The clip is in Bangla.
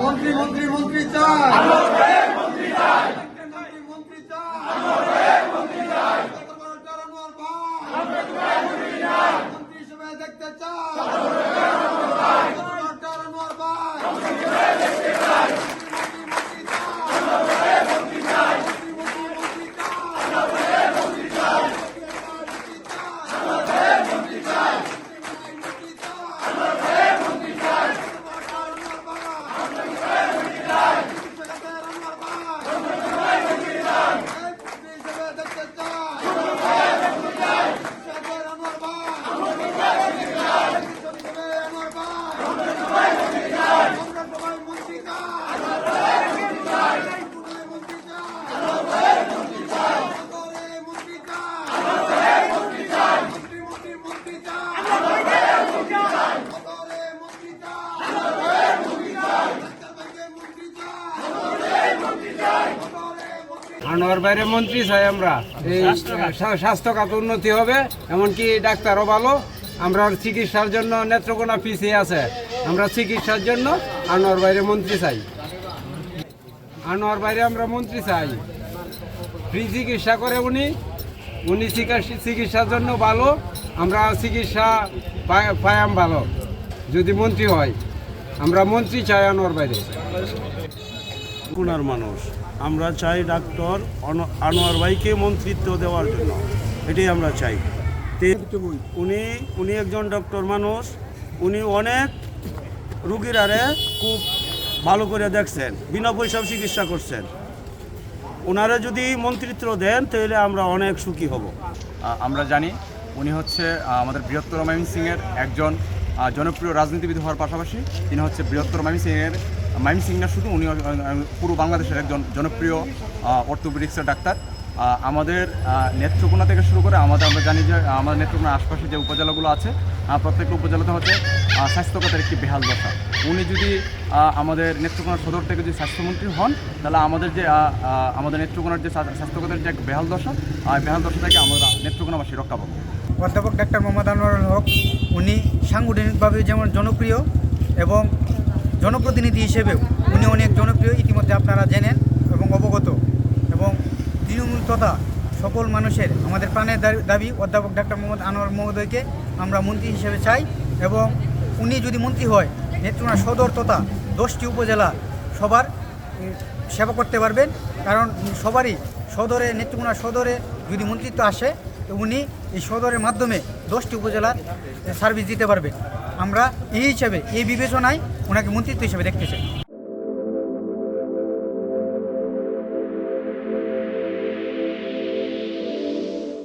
মন্ত্রী মন্ত্রী মন্ত্রী চাই, মন্ত্রী মন্ত্রী চাই, মন্ত্রী হিসেবে দেখতে চাই, আনোয়ার বাইরে মন্ত্রী চাই আমরা। এই স্বাস্থ্য খাত উন্নতি হবে, এমনকি ডাক্তারও ভালো। আমরা চিকিৎসার জন্য নেত্রকোনা পিছিয়ে আছে, আমরা চিকিৎসার জন্য আনোয়ার বাইরে মন্ত্রী চাই। আনোয়ার বাইরে আমরা মন্ত্রী চাই, ফ্রি চিকিৎসা করে উনি চিকিৎসার জন্য ভালো, আমরা চিকিৎসা পাইম ভালো। যদি মন্ত্রী হয়, আমরা মন্ত্রী চাই আনোয়ার বাইরে। কোনার মানুষ আমরা চাই ডাক্তার আনোয়ার ভাইকে মন্ত্রিত্ব দেওয়ার জন্য, এটাই আমরা চাই। উনি একজন ডক্টর মানুষ, উনি অনেক রুগীর আরে খুব ভালো করে দেখছেন, বিনা পয়সায় চিকিৎসা করছেন। ওনারা যদি মন্ত্রিত্ব দেন তাহলে আমরা অনেক সুখী হব। আমরা জানি উনি হচ্ছে আমাদের বৃহত্তর ময়মনসিংহের একজন জনপ্রিয় রাজনীতিবিদ হওয়ার পাশাপাশি তিনি হচ্ছে বৃহত্তর ময়মনসিংহ না শুধু, উনি পুরো বাংলাদেশের একজন জনপ্রিয় অর্থোপেডিক্সের ডাক্তার। আমাদের নেত্রকোনা থেকে শুরু করে আমরা জানি যে আমাদের নেত্রকোনার আশপাশে যে উপজেলাগুলো আছে, প্রত্যেকটা উপজেলাতে হচ্ছে স্বাস্থ্যখাতের একটি বেহাল দশা। উনি যদি আমাদের নেত্রকোনার সদর থেকে যদি স্বাস্থ্যমন্ত্রী হন, তাহলে আমাদের নেত্রকোনার যে স্বাস্থ্যখাতের যে বেহাল দশা থেকে আমরা নেত্রকোনাবাসী রক্ষা পাবো। অধ্যাপক ডাক্তার মোহাম্মদ আনোয়ারুল হক উনি সাংগঠনিকভাবে যেমন জনপ্রিয় এবং জনপ্রতিনিধি হিসেবেও উনি অনেক জনপ্রিয়, ইতিমধ্যে আপনারা জেনেন এবং অবগত। এবং তৃণমূল তথা সকল মানুষের আমাদের প্রাণের দাবি অধ্যাপক ডাক্তার মোহাম্মদ আনোয়ার মহোদয়কে আমরা মন্ত্রী হিসেবে চাই। এবং উনি যদি মন্ত্রী হয়, নেত্রকোনা সদর তথা 10টি উপজেলা সবার সেবা করতে পারবেন। কারণ সবারই নেত্রকোনা সদরে যদি মন্ত্রিত্ব আসে, তো উনি এই সদরের মাধ্যমে 10টি উপজেলার সার্ভিস দিতে পারবেন। আমরা এই হিসাবে এই বিবেচনায় ওনাকে মন্ত্রিত্ব হিসেবে দেখতে চাই।